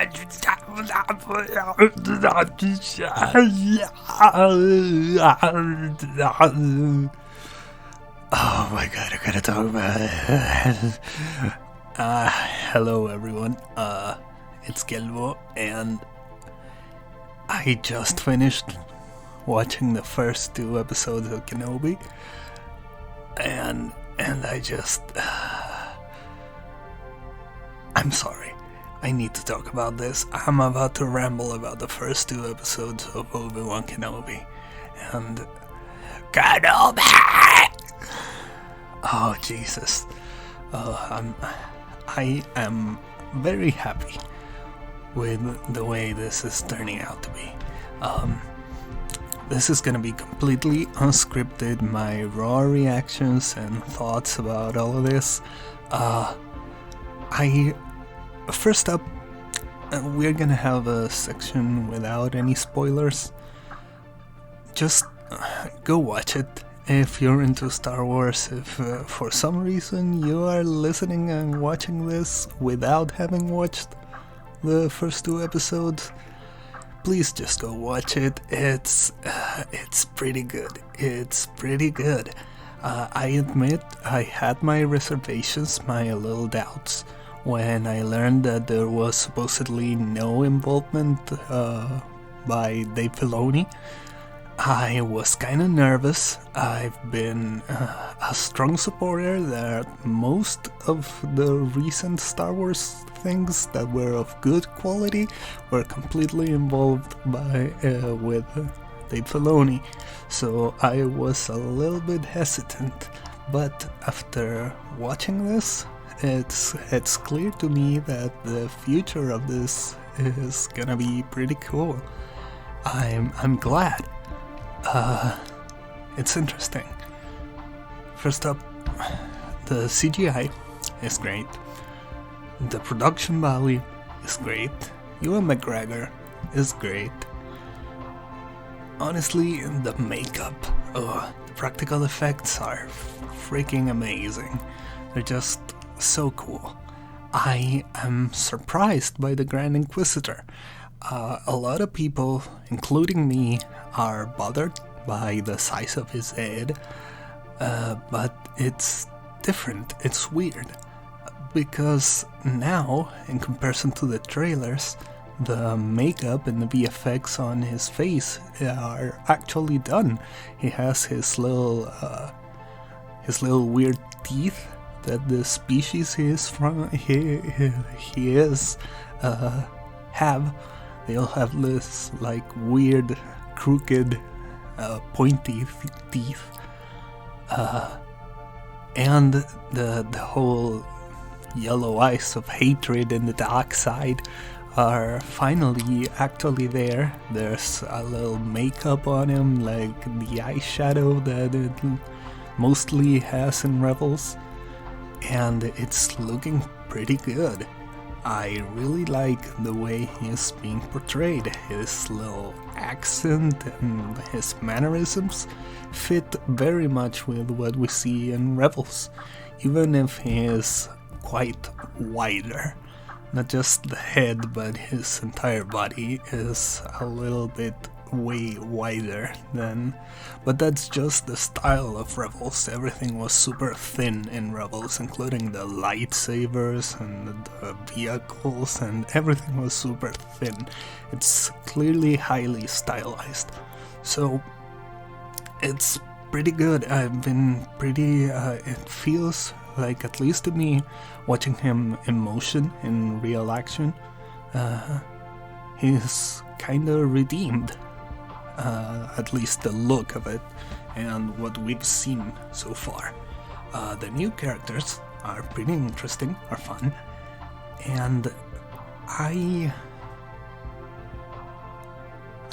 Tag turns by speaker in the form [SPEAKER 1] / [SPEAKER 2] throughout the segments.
[SPEAKER 1] Oh my god, I gotta talk about it. Hello everyone, it's Gelbo, and I just finished watching the first 2 episodes of Kenobi, and I just... I'm sorry, I need to talk about this. I'm about to ramble about the first 2 episodes of Obi-Wan Kenobi, and... Kenobi! Oh, Jesus. I am very happy with the way this is turning out to be. This is gonna be completely unscripted, my raw reactions and thoughts about all of this. First up, we're gonna have a section without any spoilers. Just go watch it. If you're into Star Wars, if for some reason you are listening and watching this without having watched the first 2 episodes, please just go watch it. It's pretty good. It's pretty good. I admit I had my reservations, my little doubts, when I learned that there was supposedly no involvement by Dave Filoni. I was kinda nervous. I've been a strong supporter that most of the recent Star Wars things that were of good quality were completely involved with Dave Filoni. So I was a little bit hesitant, but after watching this, it's clear to me that the future of this is gonna be pretty cool. I'm glad. It's interesting. First up, the CGI is great. The production value is great. Ewan McGregor is great. Honestly, the makeup, the practical effects are freaking amazing. They're just so cool. I am surprised by the Grand Inquisitor. A lot of people, including me, are bothered by the size of his head, but it's different, it's weird, because now, in comparison to the trailers, the makeup and the VFX on his face are actually done. He has his little weird teeth that the species he is have. They all have this like weird, crooked, pointy teeth, and the whole yellow eyes of hatred and the dark side are finally actually there. There's a little makeup on him, like the eyeshadow that it mostly has in Rebels, and it's looking pretty good. I really like the way he's being portrayed. His little accent and his mannerisms fit very much with what we see in Rebels, even if he is quite wider. Not just the head, but his entire body is a little bit way wider than... But that's just the style of Rebels. Everything was super thin in Rebels, including the lightsabers and the vehicles, and everything was super thin. It's clearly highly stylized. So it's pretty good. I've been pretty... it feels like, at least to me, watching him in motion, in real action, he's kinda redeemed. At least the look of it and what we've seen so far. The new characters are pretty interesting, are fun, and I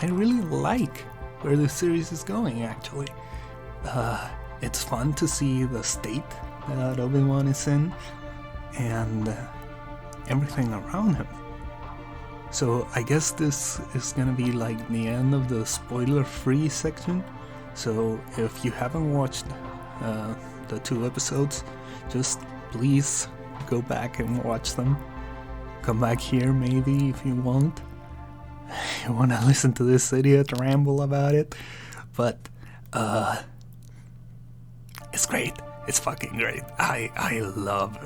[SPEAKER 1] really like where the series is going, actually. It's fun to see the state that Obi-Wan is in and everything around him. So I guess this is gonna be like the end of the spoiler-free section. So if you haven't watched the 2 episodes, just please go back and watch them, come back here maybe if you want. You want to listen to this idiot ramble about it. But, it's great. It's fucking great. I love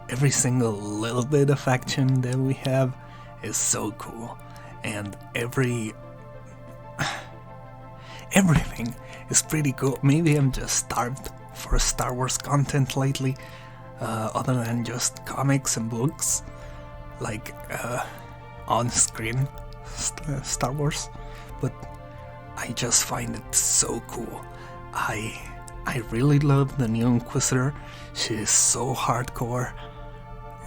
[SPEAKER 1] every single little bit of action that we have is so cool. And everything is pretty cool. Maybe I'm just starved for Star Wars content lately, other than just comics and books, like on-screen Star Wars. But I just find it so cool. I really love the new Inquisitor. She is so hardcore.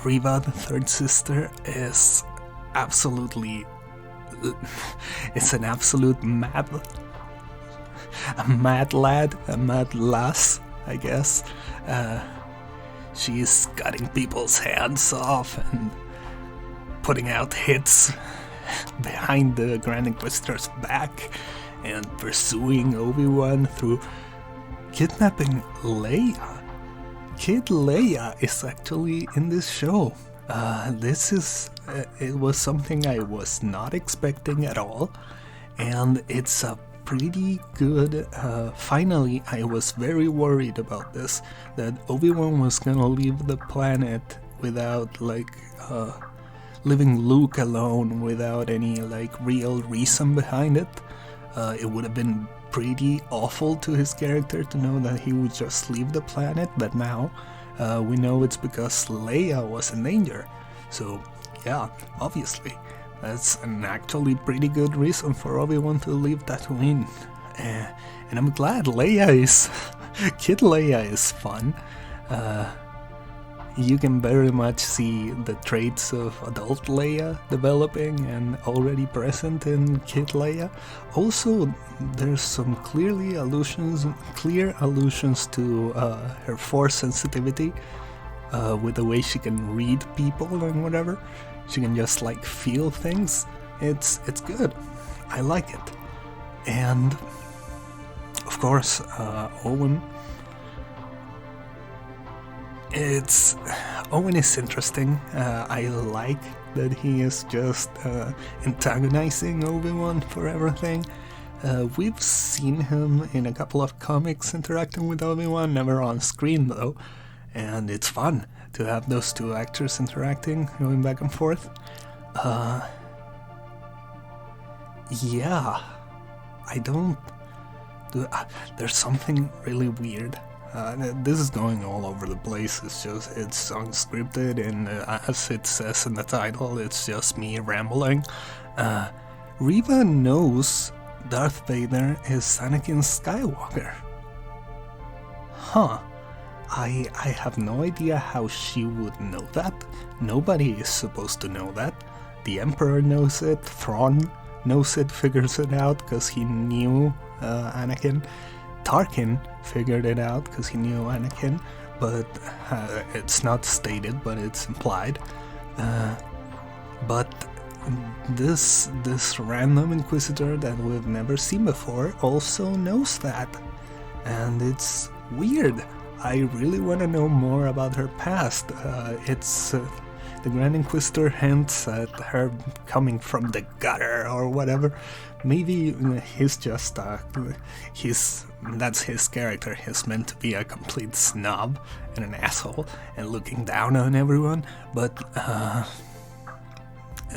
[SPEAKER 1] Reva, the third sister, is absolutely... it's an absolute a mad lad, a mad lass, I guess. She's cutting people's hands off and putting out hits behind the Grand Inquisitor's back and pursuing Obi-Wan through kidnapping Leia. Kid Leia is actually in this show. It was something I was not expecting at all, and it's a pretty good, finally. I was very worried about this, that Obi-Wan was gonna leave the planet without, leaving Luke alone without any, real reason behind it. It would have been pretty awful to his character to know that he would just leave the planet, but now we know it's because Leia was in danger. So yeah, obviously that's an actually pretty good reason for Obi-Wan to leave Tatooine, and I'm glad. Kid Leia is fun. You can very much see the traits of adult Leia developing and already present in Kid Leia. Also, there's some clear allusions to her Force sensitivity, with the way she can read people and whatever. She can just feel things. It's good. I like it. And of course, Owen. Owen is interesting. I like that he is just antagonizing Obi-Wan for everything. We've seen him in a couple of comics interacting with Obi-Wan, never on screen though, and it's fun to have those two actors interacting, going back and forth. Yeah, there's something really weird. This is going all over the place. It's unscripted, and as it says in the title, it's just me rambling. Reva knows Darth Vader is Anakin Skywalker. Huh. I have no idea how she would know that. Nobody is supposed to know that. The Emperor knows it, Thrawn knows it, figures it out because he knew Anakin. Tarkin figured it out because he knew Anakin, but it's not stated, but it's implied. But this random Inquisitor that we've never seen before also knows that, and it's weird. I really want to know more about her past. The Grand Inquisitor hints at her coming from the gutter or whatever. Maybe he's just that's his character. He's meant to be a complete snob and an asshole and looking down on everyone. But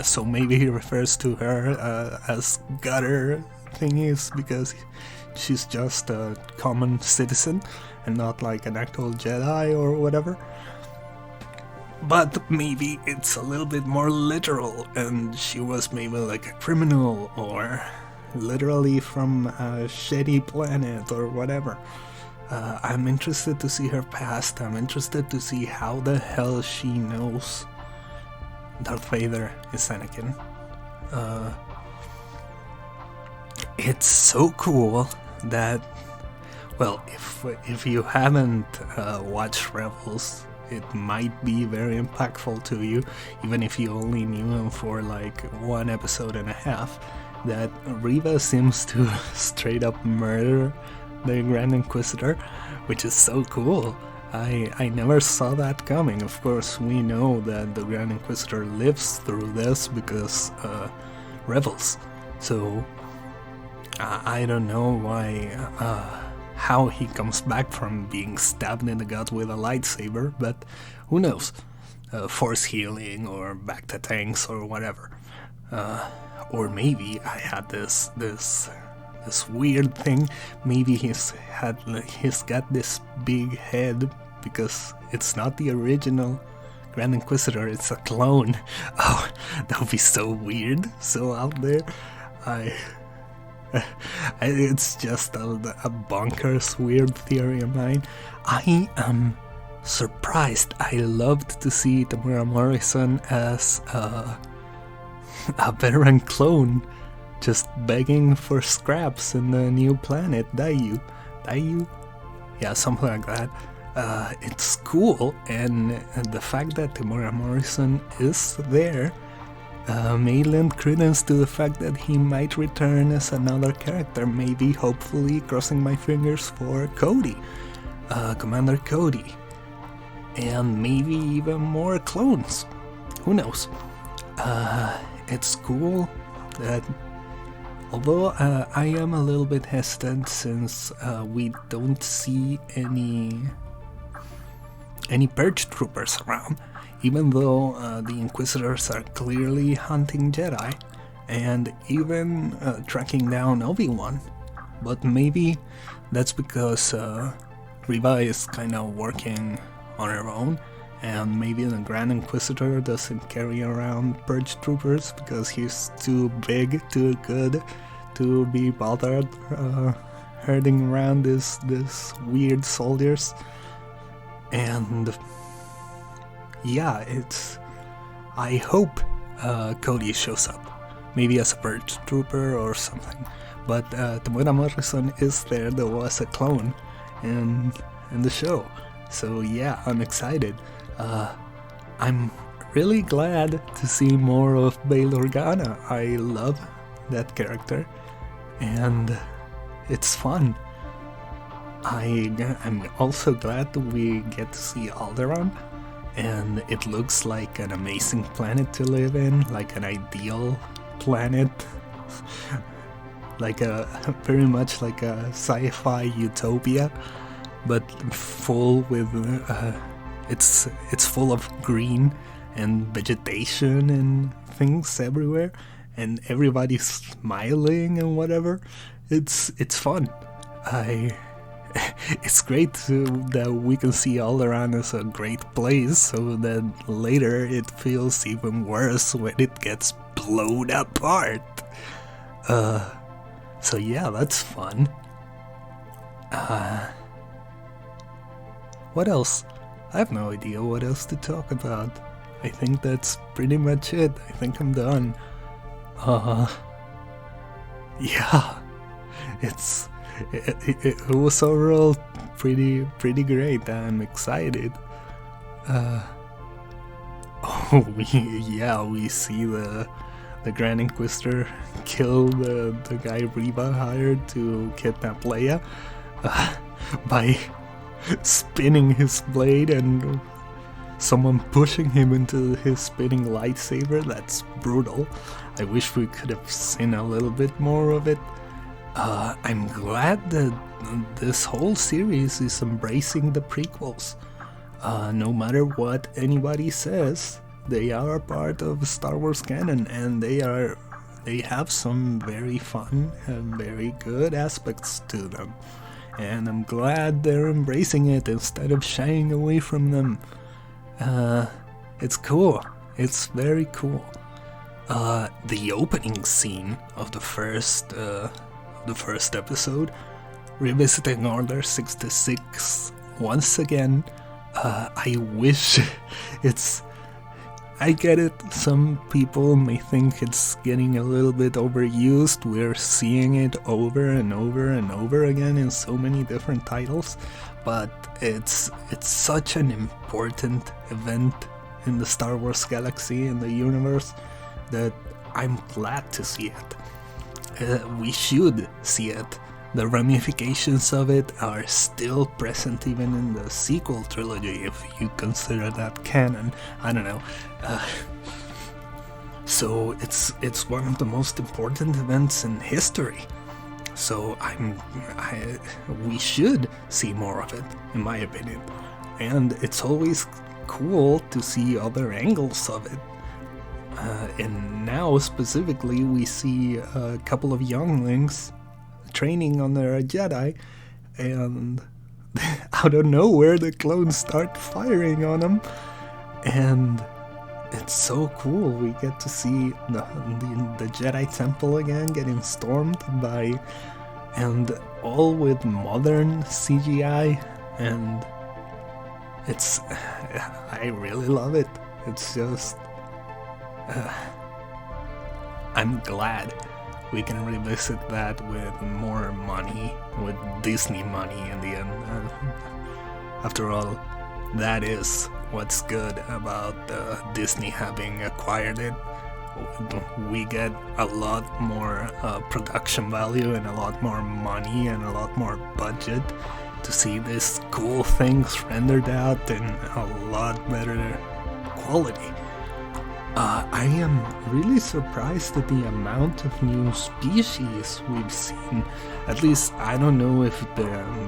[SPEAKER 1] so maybe he refers to her as gutter thingies because she's just a common citizen and not like an actual Jedi or whatever. But maybe it's a little bit more literal, and she was maybe like a criminal or literally from a shady planet or whatever. I'm interested to see her past. I'm interested to see how the hell she knows Darth Vader is Anakin. It's so cool that, well, if you haven't watched Rebels, it might be very impactful to you, even if you only knew him for like 1 episode and a half, that Reva seems to straight up murder the Grand Inquisitor, which is so cool. I never saw that coming. Of course, we know that the Grand Inquisitor lives through this because Rebels. So I don't know why, how he comes back from being stabbed in the gut with a lightsaber, but who knows? Force healing or back to tanks or whatever. Or maybe I had this weird thing. Maybe he's got this big head because it's not the original Grand Inquisitor, it's a clone. Oh, that would be so weird, so out there. It's just a bonkers weird theory of mine. I am surprised. I loved to see Temuera Morrison as a veteran clone just begging for scraps in the new planet, Dayu? Yeah, something like that. It's cool, and the fact that Temuera Morrison is there may lend credence to the fact that he might return as another character, maybe, hopefully, crossing my fingers for Cody, Commander Cody, and maybe even more clones. Who knows? It's cool that, although I am a little bit hesitant since we don't see any purge troopers around, even though the Inquisitors are clearly hunting Jedi and even tracking down Obi-Wan. But maybe that's because Reva is kind of working on her own, and maybe the Grand Inquisitor doesn't carry around purge troopers because he's too big, too good to be bothered herding around this weird soldiers. And yeah, I hope Cody shows up, maybe as a purge trooper or something. But Temuera Morrison is there though as a clone in the show. So yeah, I'm excited. I'm really glad to see more of Bail Organa. I love that character, and it's fun. I'm also glad that we get to see Alderaan, and it looks like an amazing planet to live in, like an ideal planet, like very much like a sci-fi utopia, but full with it's full of green and vegetation and things everywhere, and everybody's smiling and whatever. It's fun. It's great that we can see Alderaan as a great place, so that later it feels even worse when it gets blown apart. So yeah, that's fun. What else? I have no idea what else to talk about. I think that's pretty much it. I think I'm done. Yeah, it was overall pretty great. I'm excited. We see the Grand Inquisitor kill the guy Reva hired to kidnap Leia by spinning his blade and someone pushing him into his spinning lightsaber. That's brutal. I wish we could have seen a little bit more of it. I'm glad that this whole series is embracing the prequels. No matter what anybody says, they are part of Star Wars canon, and they have some very fun and very good aspects to them. And I'm glad they're embracing it instead of shying away from them. It's cool. It's very cool. The opening scene of the first episode, revisiting Order 66 once again. I wish I get it, some people may think it's getting a little bit overused. We're seeing it over and over and over again in so many different titles, but it's such an important event in the Star Wars galaxy, in the universe, that I'm glad to see it. We should see it the ramifications of it are still present even in the sequel trilogy, if you consider that canon. I don't know. So it's one of the most important events in history. So we should see more of it, in my opinion. And it's always cool to see other angles of it. And now specifically we see a couple of younglings training under a Jedi, and out of nowhere the clones start firing on them, and it's so cool. We get to see the Jedi Temple again getting stormed by, and all with modern CGI, and I really love it. It's just I'm glad we can revisit that with more money, with Disney money in the end. After all, that is what's good about Disney having acquired it. We get a lot more production value and a lot more money and a lot more budget to see these cool things rendered out in a lot better quality. I am really surprised at the amount of new species we've seen. At least, I don't know if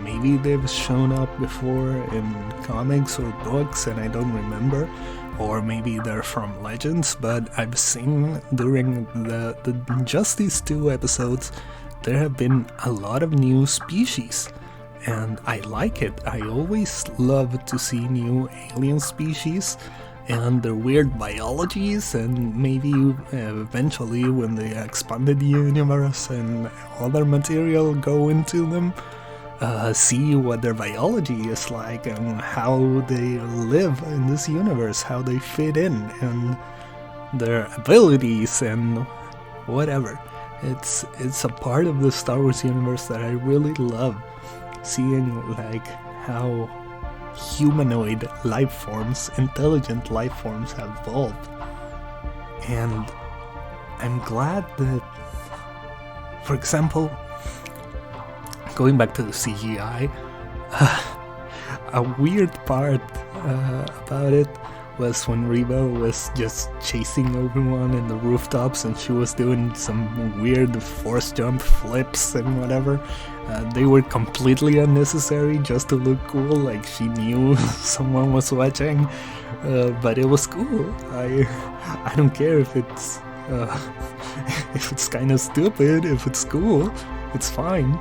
[SPEAKER 1] maybe they've shown up before in comics or books and I don't remember, or maybe they're from Legends, but I've seen during just these 2 episodes, there have been a lot of new species. And I like it. I always love to see new alien species and their weird biologies, and maybe eventually when the expanded universe and other material go into them, see what their biology is like and how they live in this universe, how they fit in, and their abilities and whatever. It's a part of the Star Wars universe that I really love, seeing like how humanoid life forms, intelligent life forms have evolved. And I'm glad that, for example, going back to the CGI, a weird part about it was when Reva was just chasing Obi-Wan in the rooftops and she was doing some weird force jump flips and whatever. They were completely unnecessary just to look cool, like she knew someone was watching, but it was cool. I don't care if it's kind of stupid. If it's cool, it's fine.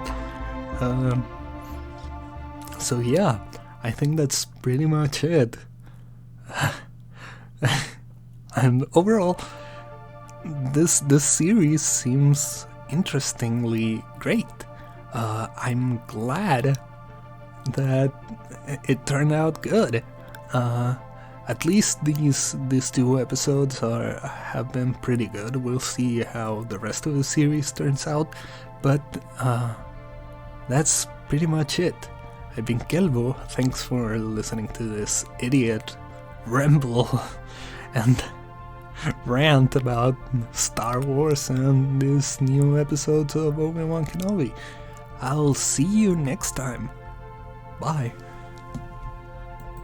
[SPEAKER 1] So yeah, I think that's pretty much it. And overall, this series seems interestingly great. I'm glad that it turned out good. At least these 2 episodes have been pretty good. We'll see how the rest of the series turns out, but that's pretty much it. I've been Kelvo. Thanks for listening to this idiot ramble and rant about Star Wars and these new episodes of Obi-Wan Kenobi. I'll see you next time. Bye.